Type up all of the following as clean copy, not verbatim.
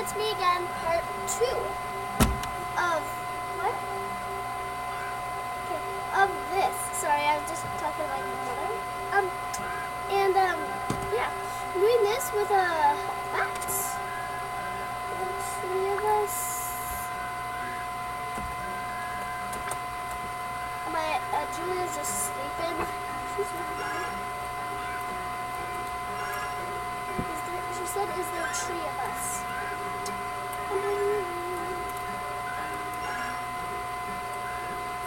it's me again, part 2 of what? Okay, of this. Sorry, I was just talking to my mother. Yeah, I'm doing this with bats. The 3 of us. My Julia's just sleeping. She's really bad. She said, "Is there 3 of us?"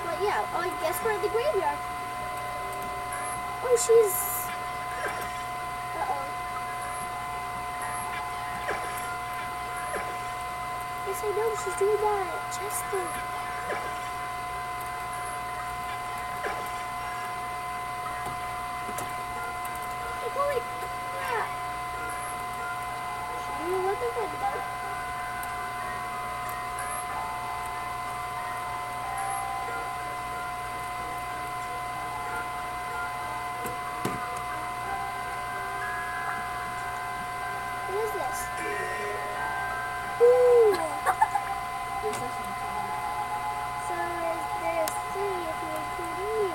But yeah, oh, I guess we're at the graveyard. Oh, she's... Uh-oh. Yes, I know, she's doing that chest thing. Holy crap. She knew what they're talking about. What is this? Ooh! So there's 3 if you include you.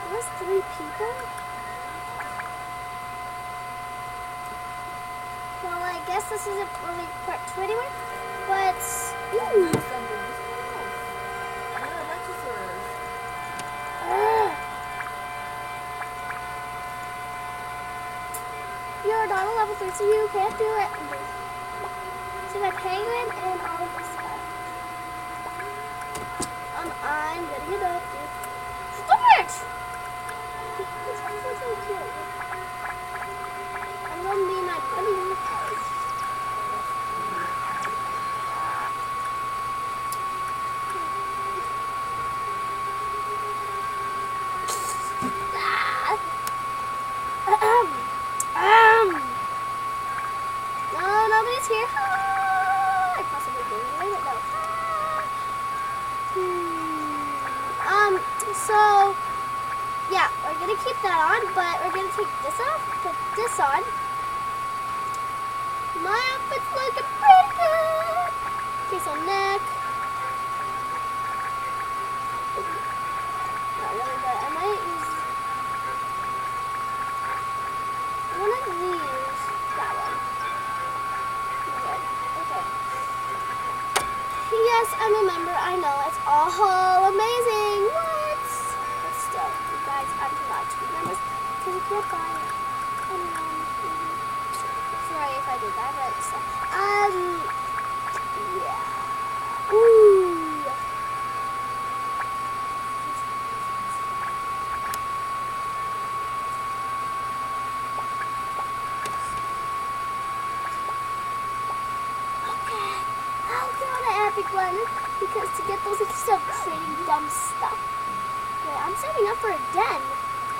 There's 3 people? Well, I guess this isn't really part 2 anyway, but... Ooh! You're not a level 3, so you can't do it. So my penguin and all of this stuff. I'm getting it up, dude. Stop it! That's so cute. I'm gonna be my bunny. No, nobody's here. I possibly did it. No. So, yeah, we're gonna keep that on, but we're gonna take this off, put this on. My outfit's looking pretty good. Okay, so neck. Not really, but I might use one of these. That one. Okay. Yes, I remember. I know. It's all amazing. What? But still, you guys, I'm allowed to remember because you can't buy it. Sorry if I did that, but still. Yeah. Ooh. Epic one, because to get those it's still trading dumb stuff. Wait, I'm saving up for a den.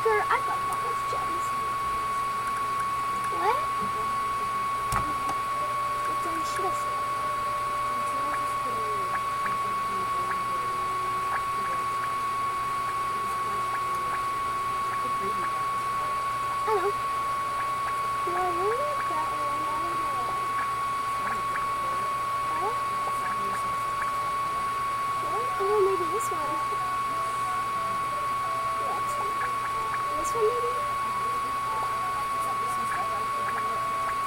Girl, I've got all those gems. What? What den should I save? I know. Do I really like that one? I don't know why. What? Oh, maybe this one. Yeah, this one maybe?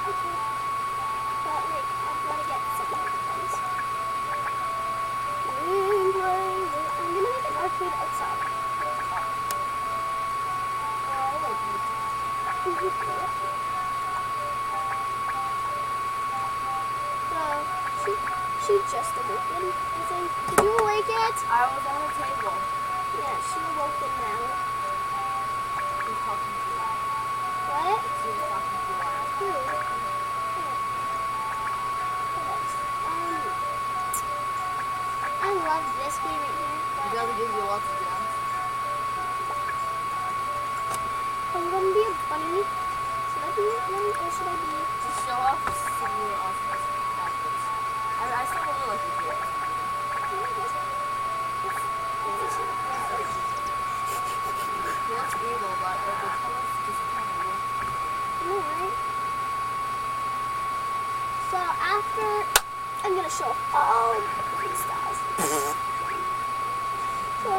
Okay. But like, I've got to get some other things. I'm gonna make an arcade outside. So, she just awoken. Did you awake it? I was on a table. Yeah, she awoken now. She was talking too loud. What? She was talking too loud. Who? I love this game right here. It doesn't give you lots of gems. I'm gonna be a bunny. Should I be a bunny or should I be? To show off some of your awesomeness. I still really like your hair. It's show all freestyles. So,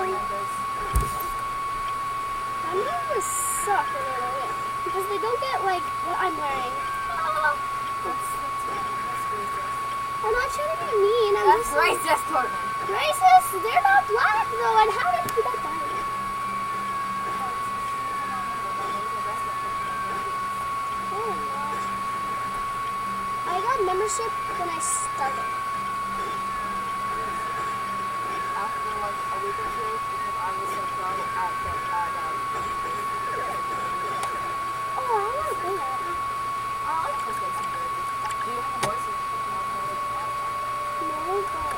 my members suck a little bit because they don't get like what I'm wearing. That's racist. I'm not trying to be mean. I'm That's just racist, Courtney. racist. They're not black though, and how did you get that? Oh no. I got membership when I started. After like a week or two, because I was so proud at Oh, I want to play that. I like Chris Gibson jerseys. Do you have a horse? No, but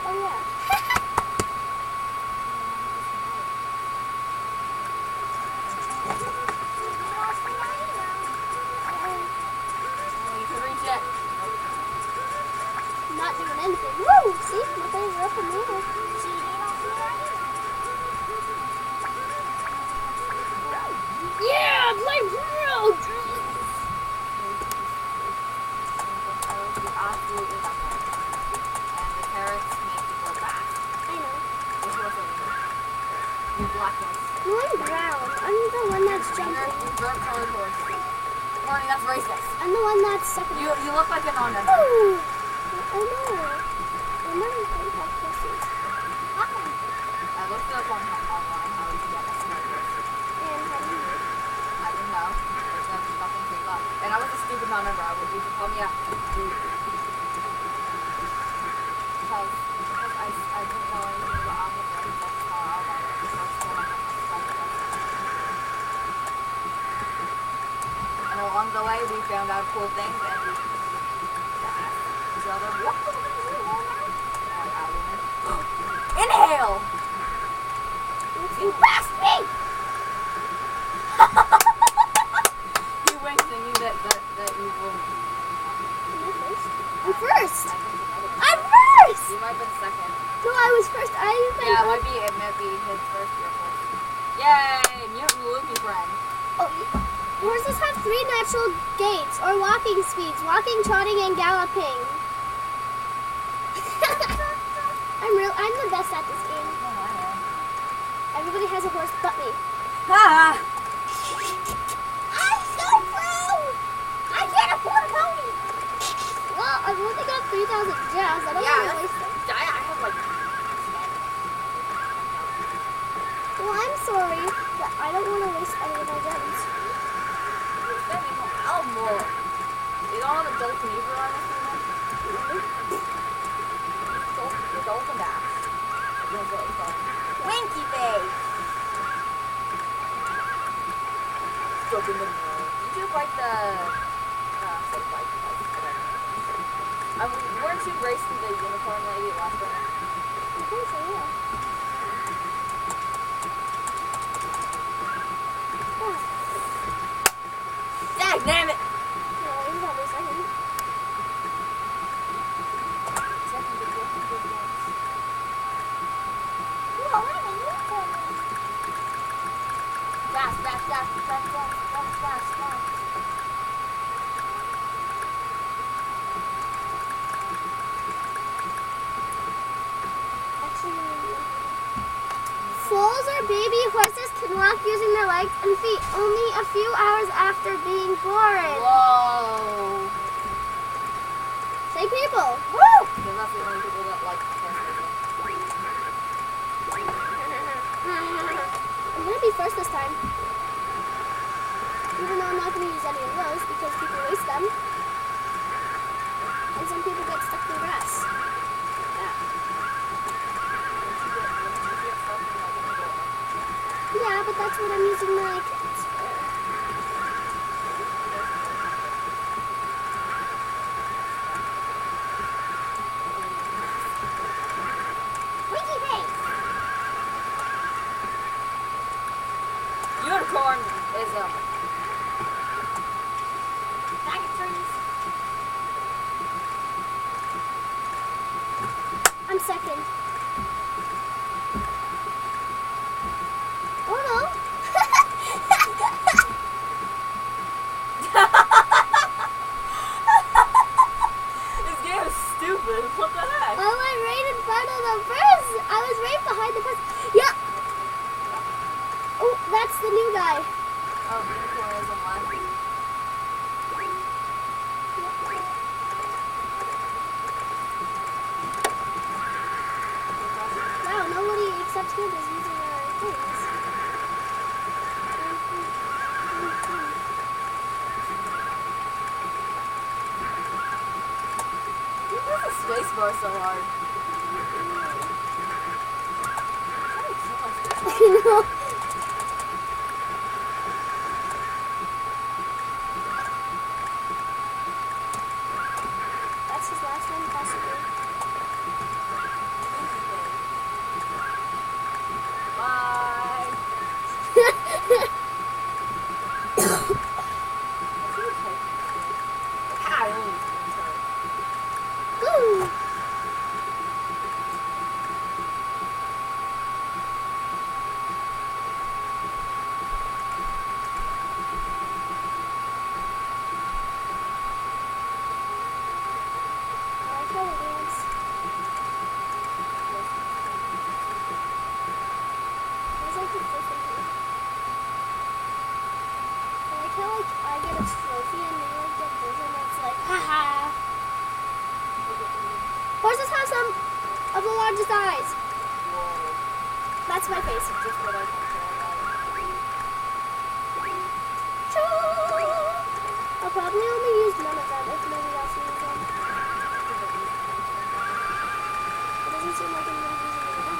oh yeah. You can reach it. I'm not doing anything. Woo! See, my buddies are up in the air. Yeah, play real. Absolutely nothing. And the carrots make you go back. I know. Which was it? You black ones. No, I'm brown. I'm the one that's You're jumping. burnt colored horse. Warning, that's racist. I'm the one that's second. You look like a non-member. Ooh, I know. I never played that pussies. I looked up online how to get a smart horse. And how do you know? I didn't know. There's nothing came up. And I was a stupid non-member. You could call me out. Because I didn't know anything about algebra. That's how I got it. So I was going on my and along the way, we found out cool things and we asked each other, what the fuck are you doing now? Inhale! You passed me! You winked thinking that you will. I'm first. I think you might have been. I'm first! You might have been second. No, I was first. Yeah, it might be his first year first. Yay! Mutant Luffy friend. Oh, horses have 3 natural gaits, or walking speeds: walking, trotting, and galloping. I'm the best at this game. Everybody has a horse but me. Ah! I'm so proud! I can't afford a pony! Well, I've only got 3,000 gems. I don't want to waste them. I have like 10. Well, I'm sorry, but I don't want to waste any of my gems. You're spending more. You don't have a Dolphin Eater on this one? The Dolphin Dash. That's what it's called. Winky Face! Did you like the... weren't you racing the unicorn lady last time? I think so, yeah. Dag damn it! No, he's probably second. Whoa, I'm a unicorn. Fast. Foals or baby horses can walk using their legs and feet only a few hours after being born. Whoa! Say people. Woo! Because that's the only people that like horses. I'm gonna be first this time. Even though I'm not gonna use any of those because people waste them. And some people get stuck in the grass. Yeah, but that's what I'm using my kits for. Winky face! Unicorn is Bag of trees. I'm second. Oh no! stupid. What the heck? I went right in front of the person. I was right behind the person. Yeah. Oh, that's the new guy. Oh, unicorn is online. Wow, nobody except him is using our things. You press the space bar so hard. You know? That's his last one, possibly. Bye. Woo! I like how they dance. It's like the first one here. I like how I get a trophy and they like get this and it's like, haha. Horses have some of the largest eyes. Whoa. That's my face. Just what I don't care about. I'll probably only use none of them if nobody else uses them. It doesn't seem like anyone's using any of them.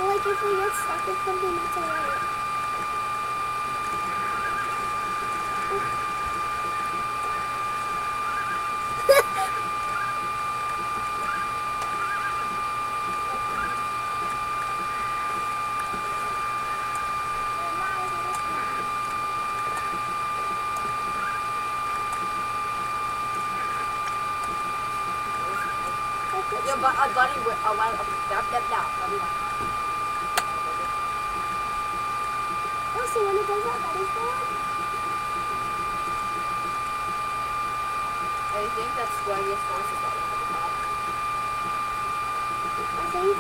But like if we get stuck with something, that's alright. Yeah, but a buddy with a line up that now. Oh, so when it goes out, that is gone? I think that's Squaggiest horse is at the top. I think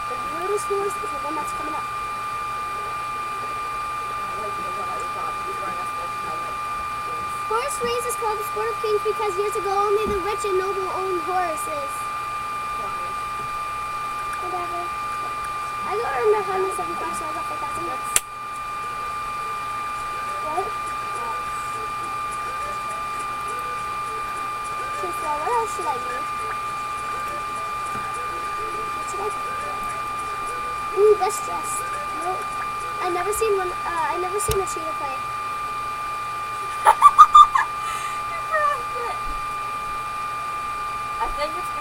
the weirdest horse is the one that's coming up. Horse race is called the sport of kings because years ago only the rich and noble owned horses. Whatever. I got earned 175, so I got 4,000 bucks. What? Okay, so what else should I do? What should I do? Ooh, best dress. Nope. I never seen a cheetah play. I think it's